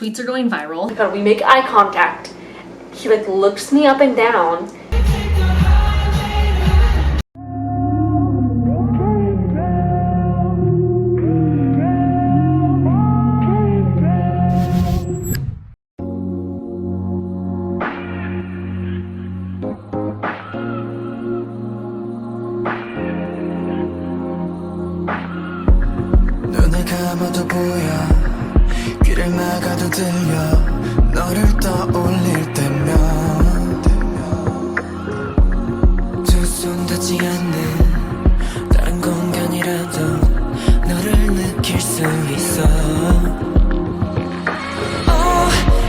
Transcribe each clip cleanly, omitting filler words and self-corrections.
tweets are going viral. Oh my god, we make eye contact. He like looks me up and down. 눈을 감아도 보여 귀를 막아도 들려 너를 떠올릴 때면 두 손 닿지 않는 다른 공간이라도 너를 느낄 수 있어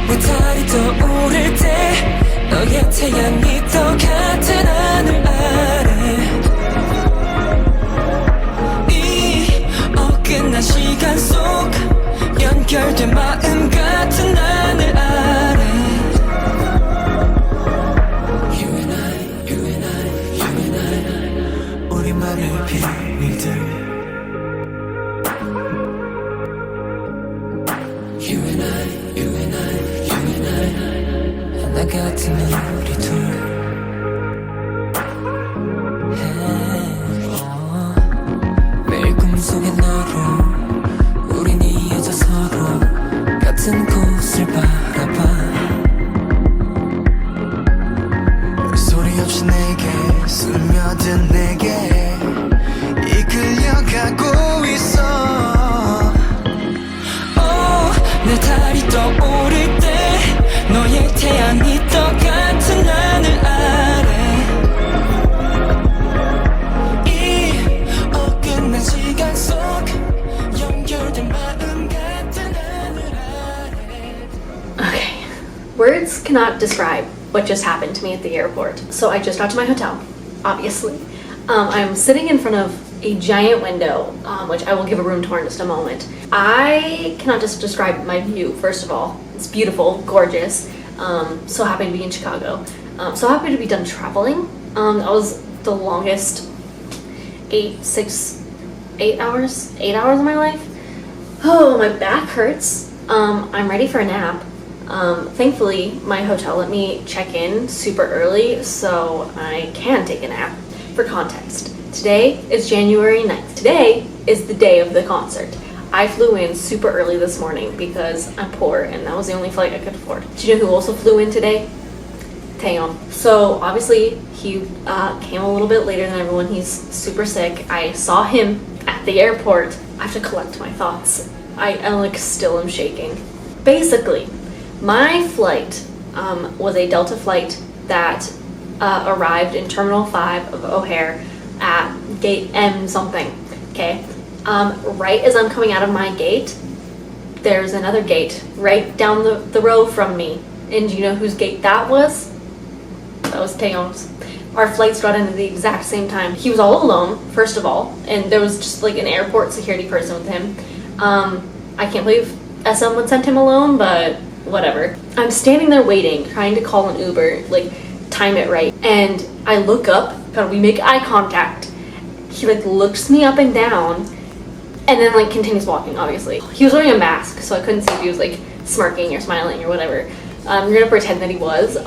무탈이 떠오를 때 너의 태양이 똑같은 하늘 아래 끝난 시간 속 연결된 마음 같은 하늘 아래 You and I, you and I, you and I 우리만의 비밀들 You and I, you and I, you and I 하나 같은 우리 둘 매일 꿈속에 너로 우린 이어져 서로 같은 곳을 바라봐 소리 없이 내게 스며든 내게 이끌려가고 있어 내 달이 떠오를 때 너의 태양이 똑같은 하늘 아래 시간 속 연결된 마음 같은 하늘 아래. Okay, words cannot describe what just happened to me at the airport. So I just got to my hotel, obviously. I'm sitting in front of a giant window, which I will give a room tour in just a moment. I cannot just describe my view, first of all. It's beautiful, gorgeous. So happy to be in Chicago. So happy to be done traveling. That was the longest 8 hours of my life. Oh, my back hurts. I'm ready for a nap. Thankfully, my hotel let me check in super early so I can take a nap. For context, today is January 9th. Today is the day of the concert. I flew in super early this morning because I'm poor and that was the only flight I could afford. Do you know who also flew in today? Taeyong. So obviously he came a little bit later than everyone. He's super sick. I saw him at the airport. I have to collect my thoughts. I like still am shaking. Basically, my flight was a Delta flight that arrived in Terminal 5 of O'Hare at gate M something, okay? Right as I'm coming out of my gate, there's another gate right down the row from me. And do you know whose gate that was? That was Taeyong's. Our flights got in at the exact same time. He was all alone, first of all, and there was just like an airport security person with him. I can't believe SM would send him alone, but whatever. I'm standing there waiting, trying to call an Uber, like time it right. And I look up, God, we make eye contact. He like looks me up and down and then like continues walking, obviously. He was wearing a mask, so I couldn't see if he was like smirking or smiling or whatever. I'm gonna pretend that he was,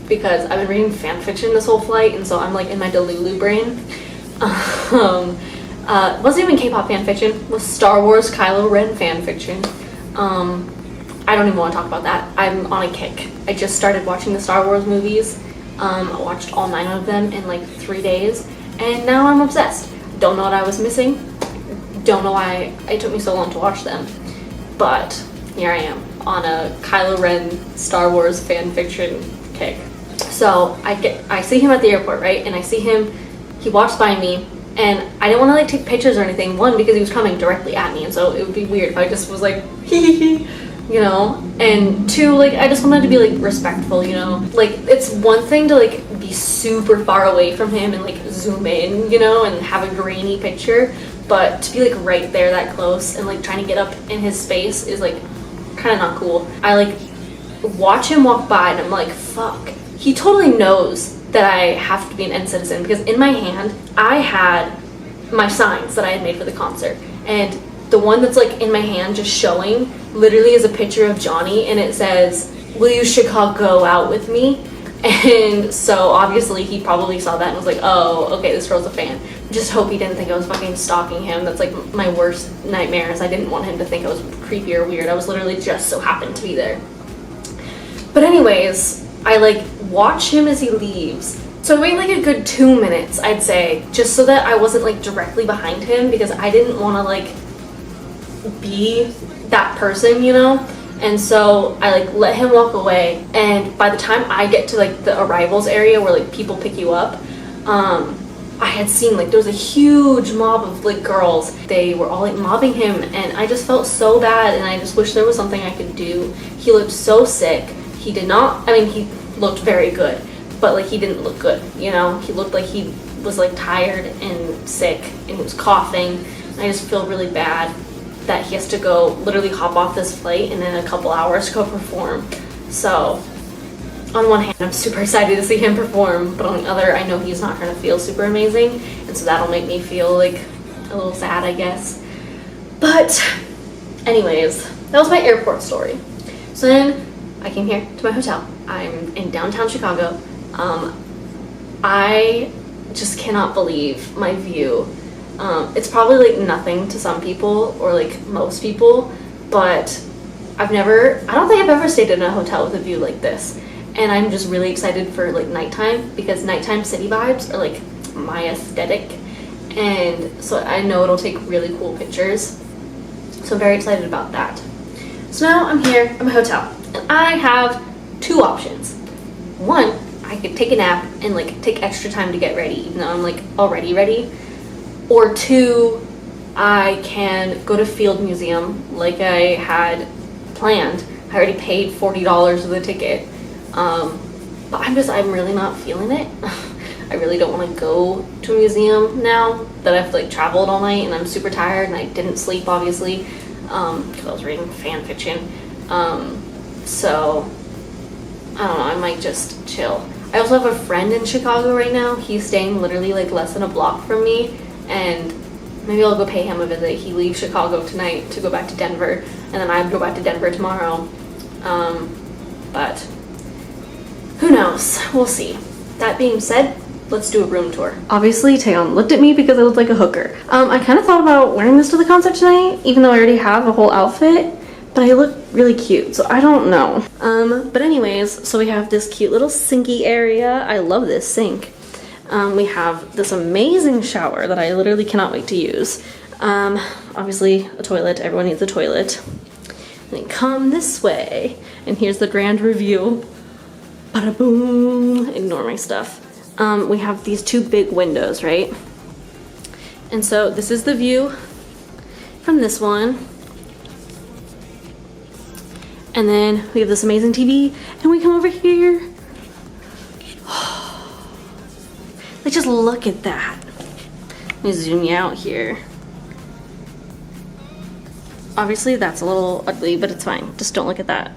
because I've been reading fan fiction this whole flight, and so I'm like in my Delulu brain. Wasn't even K-pop fan fiction, it was Star Wars Kylo Ren fan fiction. I don't even want to talk about that. I'm on a kick. I just started watching the Star Wars movies. I watched all 9 of them in like 3 days, and now I'm obsessed. Don't know what I was missing. Don't know why it took me so long to watch them, but here I am on a Kylo Ren Star Wars fan fiction kick. So I see him at the airport, right? And I see him, he walks by me, and I didn't want to like take pictures or anything. One, because he was coming directly at me, and so it would be weird if I just was like, hee, you know? And two, like, I just wanted to be like respectful, you know? Like, it's one thing to like be super far away from him and like zoom in, you know, and have a grainy picture, but to be like right there that close and like trying to get up in his space is like kind of not cool. I like watch him walk by and I'm like, fuck. He totally knows that I have to be an N citizen, because in my hand I had my signs that I had made for the concert, and the one that's like in my hand just showing literally is a picture of Johnny, and it says, "Will you Chicago out with me?" And so obviously he probably saw that and was like, oh, okay, this girl's a fan. Just hope he didn't think I was fucking stalking him. That's like my worst nightmares. I didn't want him to think I was creepy or weird. I was literally just so happened to be there. But anyways, I like watch him as he leaves. So I wait like a good 2 minutes, I'd say, just so that I wasn't like directly behind him, because I didn't want to like be that person, you know? And so I like let him walk away, and by the time I get to like the arrivals area where like people pick you up, I had seen like there was a huge mob of like girls. They were all like mobbing him, and I just felt so bad, and I just wish there was something I could do. He looked so sick. He did not, I mean, he looked very good, but like he didn't look good, you know? He looked like he was like tired and sick, and he was coughing. I just feel really bad that he has to go literally hop off this flight and in a couple hours go perform. So on one hand, I'm super excited to see him perform, but on the other, I know he's not gonna feel super amazing, and so that'll make me feel like a little sad, I guess. But anyways, that was my airport story. So then I came here to my hotel. I'm in downtown Chicago. I just cannot believe my view. It's probably like nothing to some people, or like most people, but I don't think I've ever stayed in a hotel with a view like this. And I'm just really excited for like nighttime, because nighttime city vibes are like my aesthetic, and so I know it'll take really cool pictures. So I'm very excited about that. So now I'm here at my hotel, and I have two options. One, I could take a nap and like take extra time to get ready, even though I'm like already ready. Or two, I can go to Field Museum like I had planned. I already paid $40 for the ticket. But I'm really not feeling it. I really don't want to go to a museum now that I've like traveled all night and I'm super tired and I didn't sleep, obviously, because I was reading fan fiction. So I don't know, I might just chill. I also have a friend in Chicago right now. He's staying literally like less than a block from me, and maybe I'll go pay him a visit. He leaves Chicago tonight to go back to Denver, and then I go back to Denver tomorrow. But who knows? We'll see. That being said, let's do a room tour. Obviously, Taeyeon looked at me because I looked like a hooker. I kind of thought about wearing this to the concert tonight, even though I already have a whole outfit, but I look really cute, so I don't know. But anyways, so we have this cute little sinky area. I love this sink. We have this amazing shower that I literally cannot wait to use. Obviously, a toilet. Everyone needs a toilet. And then come this way, and here's the grand review. Bada boom! Ignore my stuff. We have these two big windows, right? And so this is the view from this one. And then we have this amazing TV, and we come over here. Like, just look at that. Let me zoom you out here. Obviously, that's a little ugly, but it's fine. Just don't look at that.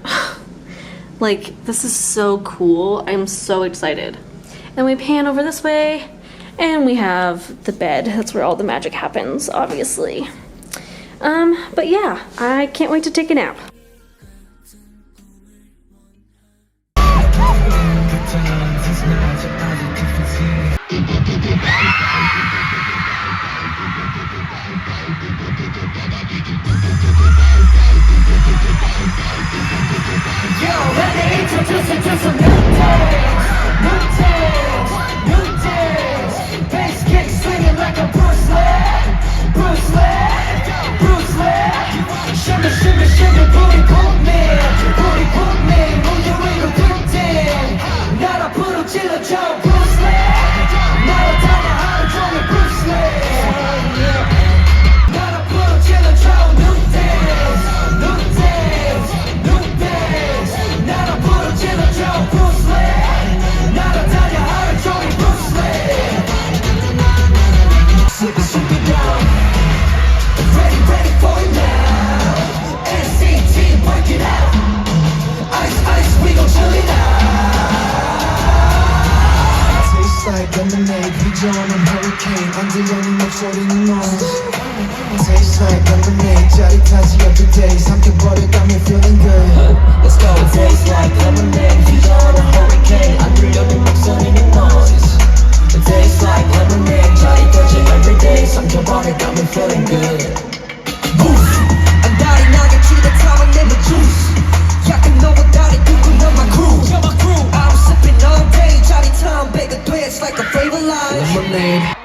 Like, this is so cool. I'm so excited. And we pan over this way, and we have the bed. That's where all the magic happens, obviously. But yeah, I can't wait to take a nap. Tastes like lemonade 짜릿하지 every day 삼켜버려 got me feeling good Let's go Tastes like lemonade 휘저어라 hurricane 안 들려도 목소리는 noise It tastes like lemonade 짜릿하지 every day 삼켜버려 got me feeling good Boost 안달이 나게 치닫아만 내 juice 약간 너보다리 두고 넌 my crew You're my crew I'm sipping all day 짜릿한 배가 돼 It's like a flavor line Lemonade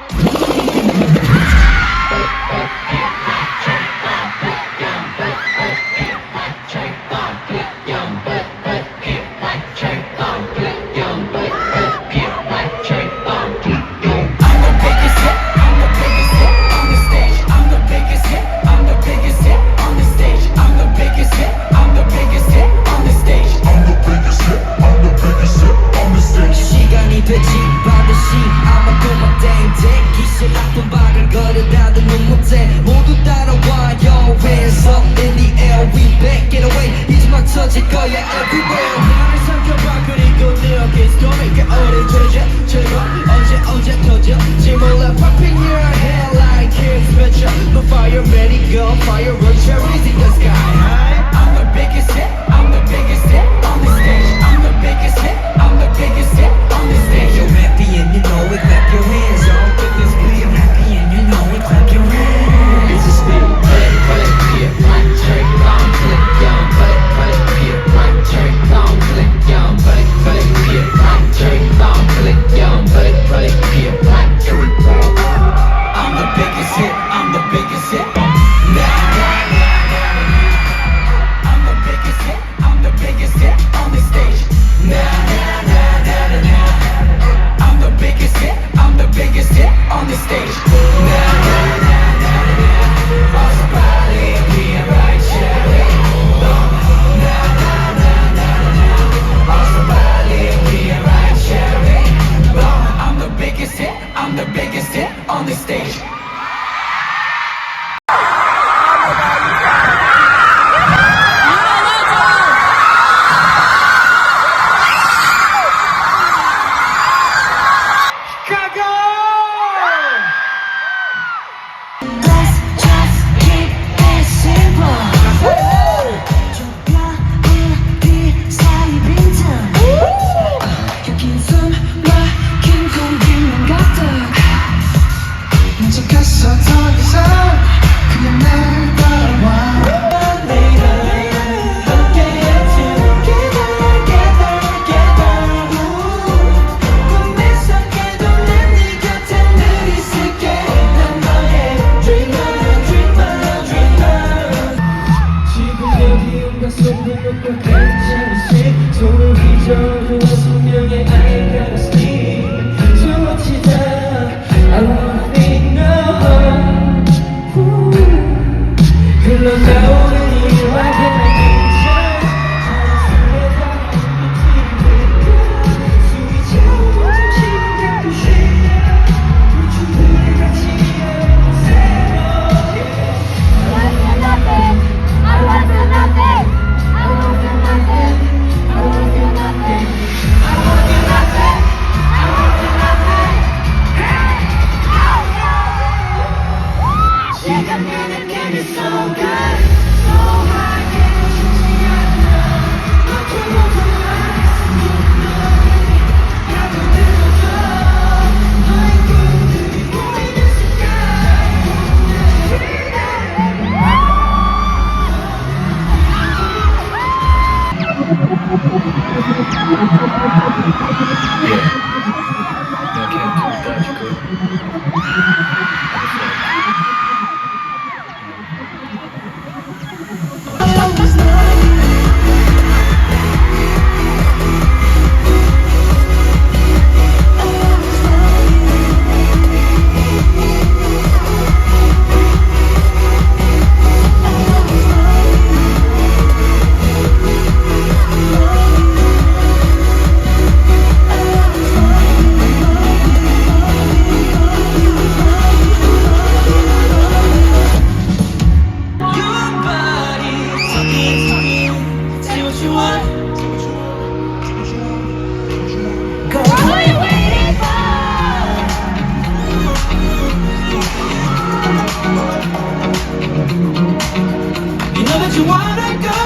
you wanna go?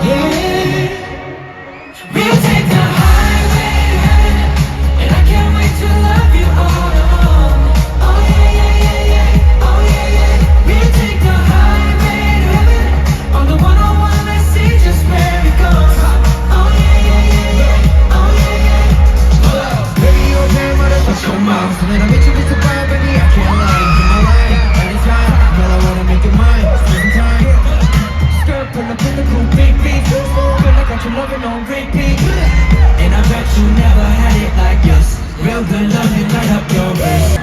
Yeah, we'll take the highway to heaven, and I can't wait to love you all along. Oh yeah, yeah, yeah, yeah. Oh yeah, yeah. We'll take the highway to heaven. On the 101, let's see just where it goes. Oh yeah, yeah, yeah, yeah. Oh yeah, yeah. Baby, your damn mother, what's your mouth? When I meet you, it's a vibe, baby, I can't lie. You're my line, anytime, girl, I wanna make it mine. Spend some time. Skirt, pull up in the coupe, big beat. Feel like I got you loving on repeat. And I bet you never had it like this. Real good love, you light up your wrist.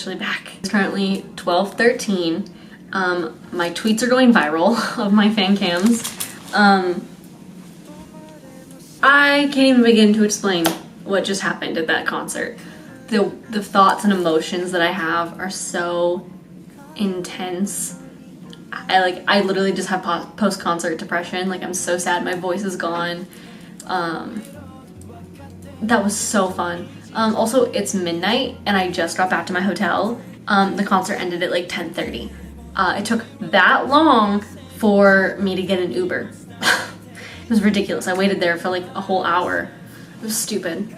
officially back. It's currently 12:13. My tweets are going viral of my fan cams. I can't even begin to explain what just happened at that concert. The thoughts and emotions that I have are so intense. I literally just have post-concert depression. Like, I'm so sad, my voice is gone. That was so fun. Also, it's midnight and I just got back to my hotel. The concert ended at like 10:30. It took that long for me to get an Uber. It was ridiculous. I waited there for like a whole hour. It was stupid.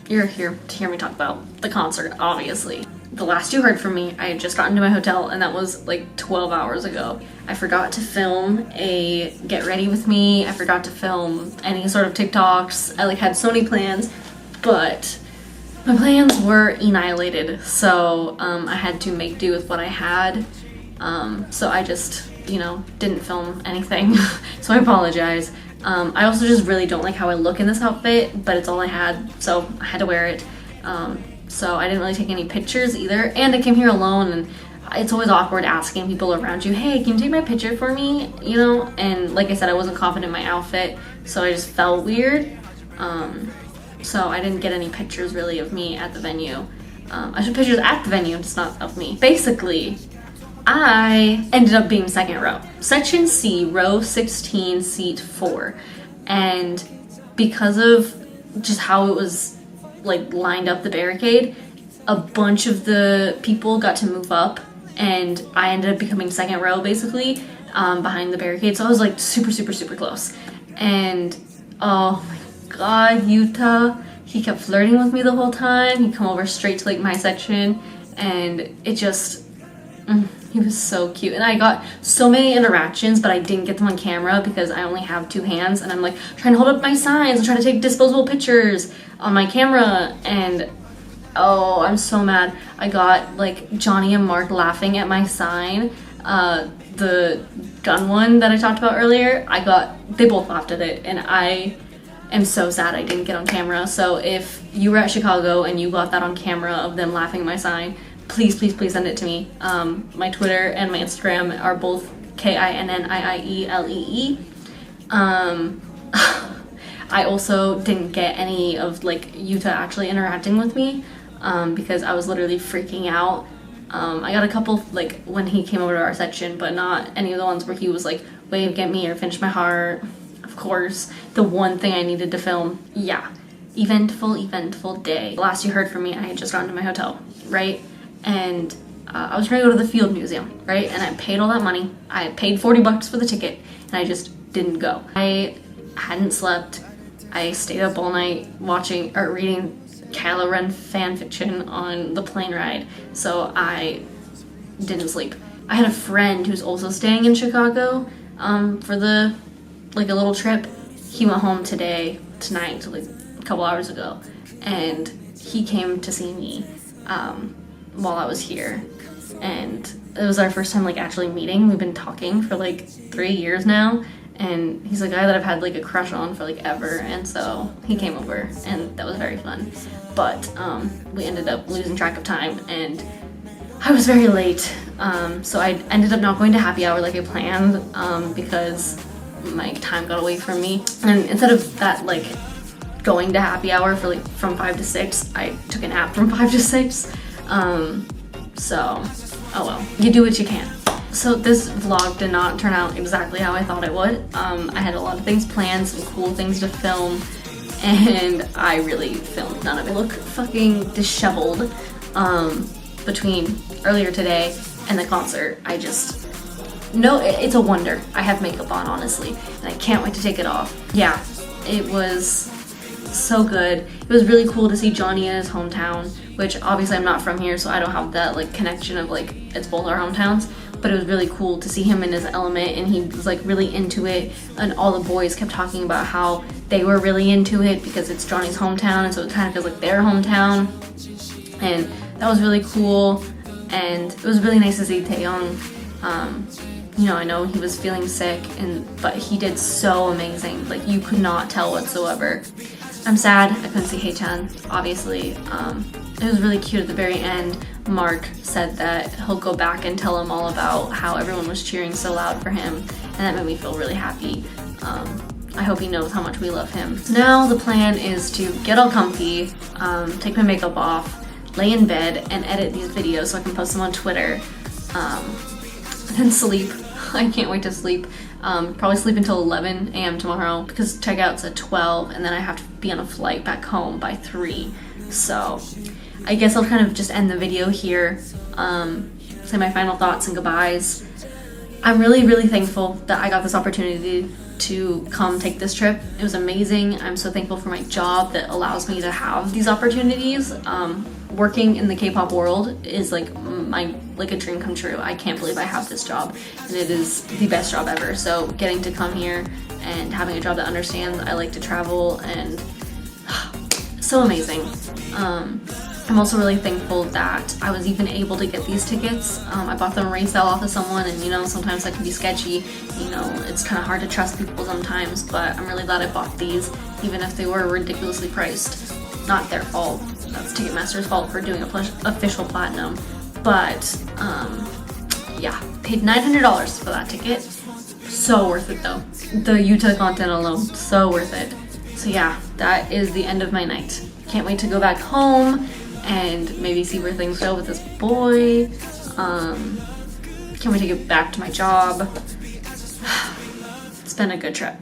You're here to hear me talk about the concert, obviously. The last you heard from me, I had just gotten to my hotel, and that was like 12 hours ago. I forgot to film a get ready with me. I forgot to film any sort of TikToks. I like had so many plans, but my plans were annihilated. So I had to make do with what I had. So I just, didn't film anything. So I apologize. I also just really don't like how I look in this outfit, but it's all I had, so I had to wear it. So I didn't really take any pictures either, and I came here alone, and it's always awkward asking people around you, hey, can you take my picture for me, and like I said, I wasn't confident in my outfit, so I just felt weird. So I didn't get any pictures really of me at the venue. I took pictures at the venue, just not of me. Basically, I ended up being second row. Section C, row 16, seat 4. And because of just how it was like lined up the barricade, a bunch of the people got to move up and I ended up becoming second row basically, behind the barricade. So I was like super, super, super close. And oh my god, Yuta, he kept flirting with me the whole time. He'd come over straight to like my section and it just, he was so cute, and I got so many interactions, but I didn't get them on camera because I only have 2 hands, and I'm like trying to hold up my signs and trying to take disposable pictures on my camera, and oh, I'm so mad. I got like Johnny and Mark laughing at my sign, the gun one that I talked about earlier. They both laughed at it, and I am so sad I didn't get on camera. So if you were at Chicago and you got that on camera of them laughing at my sign, please, please, please send it to me. My Twitter and my Instagram are both KINNIIELEE. I also didn't get any of like Yuta actually interacting with me because I was literally freaking out. I got a couple like when he came over to our section, but not any of the ones where he was like, wave, get me, or finish my heart. Of course, the one thing I needed to film. Yeah, eventful day. Last you heard from me, I had just gotten to my hotel, right? And I was trying to go to the Field Museum, right? And I paid all that money. I paid $40 for the ticket, and I just didn't go. I hadn't slept. I stayed up all night watching or reading Kylo Ren fan fiction on the plane ride, so I didn't sleep. I had a friend who's also staying in Chicago for a little trip. He went home tonight, so like a couple hours ago, and he came to see me while I was here, and it was our first time like actually meeting. We've been talking for like 3 years now, and he's a guy that I've had like a crush on for like ever, and so he came over and that was very fun. But we ended up losing track of time and I was very late, so I ended up not going to happy hour like I planned because my time got away from me, and instead of that like going to happy hour for like from 5 to 6, I took a nap from 5 to 6. So, oh well, you do what you can. So this vlog did not turn out exactly how I thought it would. I had a lot of things planned, some cool things to film, and I really filmed none of it. I look fucking disheveled between earlier today and the concert. It's a wonder. I have makeup on, honestly, and I can't wait to take it off. Yeah, it was so good. It was really cool to see Johnny in his hometown, which obviously I'm not from here, so I don't have that like connection of like it's both our hometowns, but it was really cool to see him in his element, and he was like really into it, and all the boys kept talking about how they were really into it because it's Johnny's hometown, and so it kind of feels like their hometown, and that was really cool. And it was really nice to see Taeyong. I know he was feeling sick, but he did so amazing. Like, you could not tell whatsoever. I'm sad I couldn't see Haechan, obviously. it was really cute at the very end. Mark said that he'll go back and tell him all about how everyone was cheering so loud for him, and that made me feel really happy. I hope he knows how much we love him. So now the plan is to get all comfy, take my makeup off, lay in bed, and edit these videos so I can post them on Twitter, and then sleep. I can't wait to sleep. Probably sleep until 11 a.m. tomorrow because checkout's at 12, and then I have to be on a flight back home by 3. So I guess I'll kind of just end the video here, say my final thoughts and goodbyes. I'm really, really thankful that I got this opportunity to come take this trip. It was amazing. I'm so thankful for my job that allows me to have these opportunities. Working in the K-pop world is like a dream come true. I can't believe I have this job, and it is the best job ever. So getting to come here and having a job that understands I like to travel, and so amazing. I'm also really thankful that I was even able to get these tickets. I bought them resale off of someone, and sometimes that can be sketchy. It's kind of hard to trust people sometimes, but I'm really glad I bought these, even if they were ridiculously priced. Not their fault. That's Ticketmaster's fault for doing official platinum. But yeah, paid $900 for that ticket. So worth it though. The Utah content alone, so worth it. So yeah, that is the end of my night. Can't wait to go back home and maybe see where things go with this boy. Can't wait to get back to my job. It's been a good trip.